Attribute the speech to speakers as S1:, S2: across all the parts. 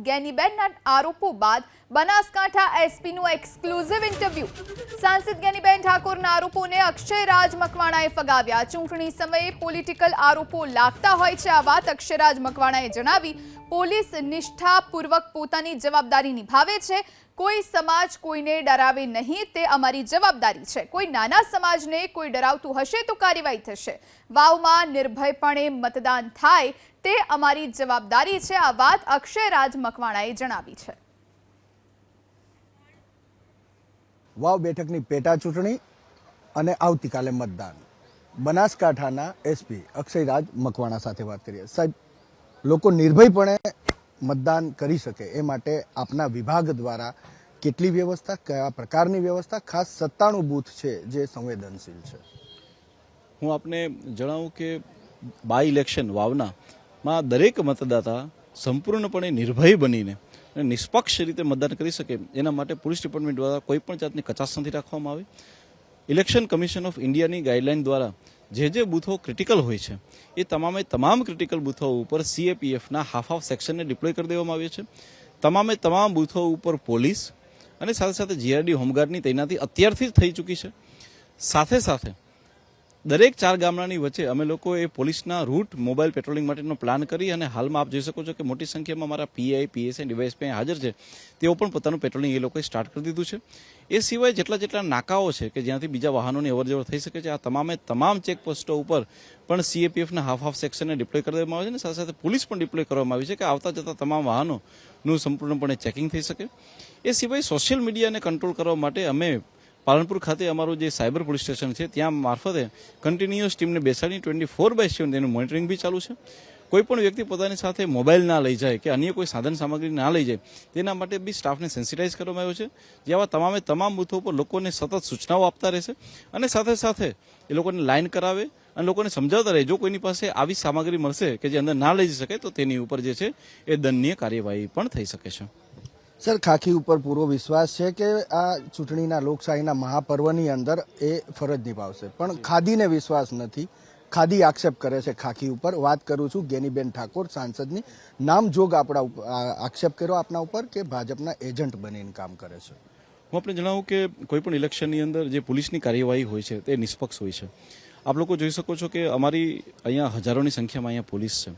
S1: ગેનીબેનના આરોપો બાદ Banaskantha એસપીનું exclusive interview. સાંસદ ગેનીબેન ઠાકોરના આરોપોને અક્ષયરાજ મકવાણાએ ફગાવ્યા। ચૂંટણી સમયે પોલિટિકલ આરોપો લાગતા હોય છે, આ વાત અક્ષયરાજ મકવાણાએ જણાવી। પોલીસ નિષ્ઠાપૂર્વક પોતાની જવાબદારી નિભાવે છે। કોઈ સમાજ કોઈને ડરાવે નહીં, તે અમારી જવાબદારી છે। કોઈ નાના સમાજને કોઈ ડરાવતું હશે તો કાર્યવાહી થશે। વાવમાં નિર્ભયપણે મતદાન થાય તે અમારી જવાબદારી છે, આ વાત અક્ષયરાજ મકવાણાએ જણાવી છે।
S2: વાવ બેઠકની પેટા ચૂંટણી અને આવતીકાલે મતદાન। બનાસકાંઠાના એસપી અક્ષયરાજ મકવાણા સાથે વાત કરીએ। સાહેબ, લોકો નિર્ભયપણે મતદાન કરી શકે એ માટે આપના વિભાગ દ્વારા કેટલી વ્યવસ્થા, કયા પ્રકારની વ્યવસ્થા, ખાસ 97 બૂથ છે જે સંવેદનશીલ છે?
S3: હું આપને જણાવું કે બાય ઇલેક્શન વાવનામાં દરેક મતદાતા સંપૂર્ણપણે નિર્ભય બનીને અને નિષ્પક્ષ રીતે મતદાન કરી શકે એના માટે પોલીસ ડિપાર્ટમેન્ટ દ્વારા કોઈ પણ જાતની કચાશ નથી રાખવામાં આવી। ઇલેક્શન કમિશન ઓફ ઇન્ડિયાની ગાઈડલાઇન દ્વારા જે બૂથો ક્રિટિકલ હોય છે એ તમામ ક્રિટિકલ બૂથો ઉપર CAPFના હાફ સેક્શનને ડિપ્લોય કરી દેવામાં આવ્યા છે। તમામ બૂથો ઉપર પોલીસ અને સાથે GRD હોમગાર્ડની તૈનાતી અત્યારથી જ થઈ ચૂકી છે। સાથે દરેક 4 ગામડાની વચ્ચે અમે લોકોએ પોલીસના રૂટ મોબાઈલ પેટ્રોલિંગ માટેનો પ્લાન કરી અને હાલમાં આપ જોઈ શકો છો કે મોટી સંખ્યામાં મારા PI, PSI, DYSP હાજર છે। તેઓ પણ પોતાનું પેટ્રોલિંગ એ લોકોએ સ્ટાર્ટ કરી દીધું છે। એ સિવાય જેટલા નાકાઓ છે કે જ્યાંથી બીજા વાહનોની અવરજવર થઈ શકે છે, આ તમામ ચેકપોસ્ટો ઉપર પણ CAPFના હાફ સેક્શનને ડિપ્લોય કરી દેવામાં આવે છે અને સાથે પોલીસ પણ ડિપ્લોય કરવામાં આવી છે કે આવતા જતા તમામ વાહનોનું સંપૂર્ણપણે ચેકિંગ થઈ શકે। એ સિવાય સોશિયલ મીડિયાને કંટ્રોલ કરવા માટે અમે પાલનપુર ખાતે અમારું જે સાયબર પોલીસ સ્ટેશન છે ત્યાં મારફતે કન્ટિન્યુઅસ ટીમને બેસાડી 24/7 તેનું મોનિટરિંગ બી ચાલુ છે। કોઈ પણ વ્યક્તિ પોતાની સાથે મોબાઈલ ના લઈ જાય કે અન્ય કોઈ સાધન સામગ્રી ના લઈ જાય તેના માટે બી સ્ટાફને સેન્સિટાઇઝ કરવામાં આવ્યો છે, જે આવા તમામ બૂથો પર લોકોને સતત સૂચનાઓ આપતા રહેશે અને સાથે એ લોકોને લાઈન કરાવે અને લોકોને સમજાવતા રહે જો કોઈની પાસે આવી સામગ્રી મળશે કે જે અંદર ના લઈ જઈ શકે તો તેની ઉપર જે છે એ દંડનીય કાર્યવાહી પણ થઈ શકે છે।
S2: સર, ખાખી ઉપર પૂરો વિશ્વાસ છે કે આ ચૂંટણીના લોકશાહીના મહાપર્વની અંદર એ ફરજ નિભાવશે, પણ ખાદીને વિશ્વાસ નથી। ખાદી આક્ષેપ કરે છે ખાખી ઉપર। વાત કરું છું ગેનીબેન ઠાકોર સાંસદની, નામજોગ આક્ષેપ કર્યો આપના ઉપર કે ભાજપના એજન્ટ બનીને કામ કરે છે।
S3: હું આપણે જણાવું કે કોઈ પણ ઇલેક્શનની અંદર જે પોલીસની કાર્યવાહી હોય છે તે નિષ્પક્ષ હોય છે। આપ લોકો જોઈ શકો છો કે અમારી અહીંયા હજારોની સંખ્યામાં અહીંયા પોલીસ છે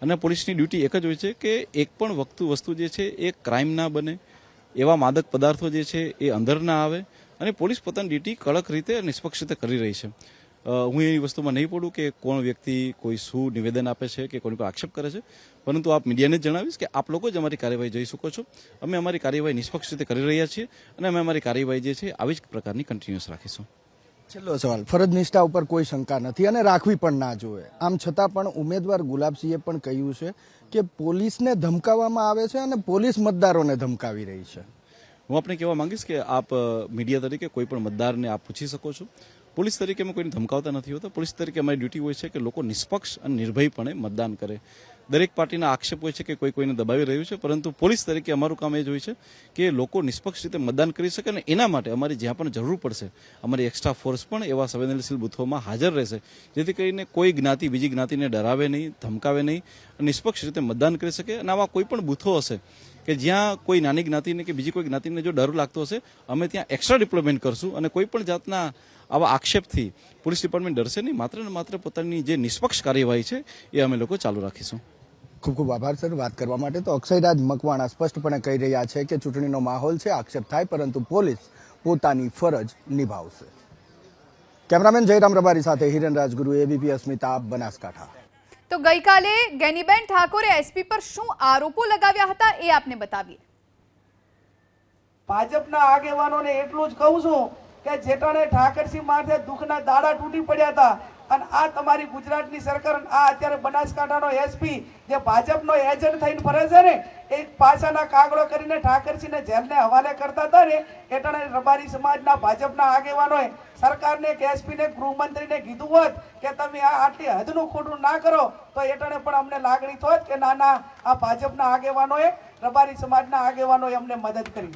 S3: અને પોલીસની ડ્યુટી એક જ હોય છે કે એક પણ વસ્તુ જે છે એ ક્રાઇમ ના બને, એવા માદક પદાર્થો જે છે એ અંદર ના આવે અને પોલીસ પોતાની ડ્યુટી કડક રીતે નિષ્પક્ષ રીતે કરી રહી છે। હું એ વસ્તુમાં નહીં પડું કે કોણ વ્યક્તિ કોઈ શું નિવેદન આપે છે કે કોની પર આક્ષેપ કરે છે, પરંતુ આપ મીડિયાને જ જણાવીશ કે આપ લોકો જ અમારી કાર્યવાહી જોઈ શકો છો। અમે અમારી કાર્યવાહી નિષ્પક્ષ રીતે કરી રહ્યા છીએ અને અમે અમારી કાર્યવાહી જે છે આવી જ પ્રકારની કન્ટિન્યુઅસ રાખીશું।
S2: છેલ્લો સવાલ, ફરજ નિષ્ઠા ઉપર કોઈ શંકા નથી અને રાખવી પણ ના જોઈએ, આમ છતાં પણ ઉમેદવાર ગુલાબસિંહે પણ કહ્યું છે કે પોલીસને ધમકાવવામાં આવે છે અને પોલીસ મતદારોને ધમકાવી રહી છે।
S3: હું આપને કહેવા માંગીશ કે આપ મીડિયા તરીકે કોઈ પણ મતદારને આપ પૂછી શકો છો। પોલીસ તરીકે અમે કોઈને ધમકાવતા નથી હોતા। પોલીસ તરીકે અમારી ડ્યુટી હોય છે કે લોકો નિષ્પક્ષ અને નિર્ભયપણે મતદાન કરે। દરેક પાર્ટીના આક્ષેપ હોય છે કે કોઈને દબાવી રહ્યું છે, પરંતુ પોલીસ તરીકે અમારું કામ એ જ હોય છે કે લોકો નિષ્પક્ષ રીતે મતદાન કરી શકે અને એના માટે અમારી જ્યાં પણ જરૂર પડશે અમારી એક્સ્ટ્રા ફોર્સ પણ એવા સંવેદનશીલ બૂથોમાં હાજર રહેશે, જેથી કરીને કોઈ જ્ઞાતિ બીજી જ્ઞાતિને ડરાવે નહીં, ધમકાવે નહીં, નિષ્પક્ષ રીતે મતદાન કરી શકે। અને આવા કોઈ પણ બૂથો હશે કે જ્યાં કોઈ નાની જ્ઞાતિને કે બીજી કોઈ જ્ઞાતિને જો ડર લાગતો હશે, અમે ત્યાં એક્સ્ટ્રા ડિપ્લોયમેન્ટ કરશું અને કોઈ પણ જાતના આવા આક્ષેપથી પોલીસ ડિપાર્ટમેન્ટ ડરશે નહીં। માત્ર ને માત્ર પોતાની જે નિષ્પક્ષ કાર્યવાહી છે એ અમે લોકો ચાલુ રાખીશું।
S2: ખૂબ ખૂબ આભાર સર વાત કરવા માટે। તો અક્ષયરાજ મકવાણા સ્પષ્ટપણે કહી રહ્યા છે કે ચૂંટણીનો માહોલ છે, આક્ષેપ થાય પરંતુ પોલીસ પોતાની ફરજ નિભાવશે। કેમેરામેન જયરામ રબારી સાથે હિરેન રાજગુરુ, ABP અસ્મિતા, બનાસકાંઠા।
S1: તો ગઈકાલે ગેનીબેન ઠાકોરે એસપી પર શું આરોપો લગાવ્યા હતા એ આપને બતાવીએ।
S4: ભાજપના આગેવાનોને એટલું જ કહું છું કે જેટાણે ઠાકરસિંહ માથે દુઃખના દાડા તૂટી પડ્યા હતા અને આ તમારી ગુજરાતની સરકાર, આ અત્યારે બનાસકાંઠાનો એસપી જે ભાજપનો એજન્ટ થઈને ફરે છે ને, એ પાછાના કાગળો કરીને ઠાકરસિંહને જેલને હવાલે કરતા હતા ને, એટાણે રબારી સમાજના ભાજપના આગેવાનોએ સરકારને કે એસપીને, ગૃહમંત્રીને કીધું હોત કે તમે આટલી હદનું ખોટું ના કરો તો એટાણે પણ અમને લાગણી થોત કે ના આ ભાજપના આગેવાનોએ, રબારી સમાજના આગેવાનોએ અમને મદદ કરી।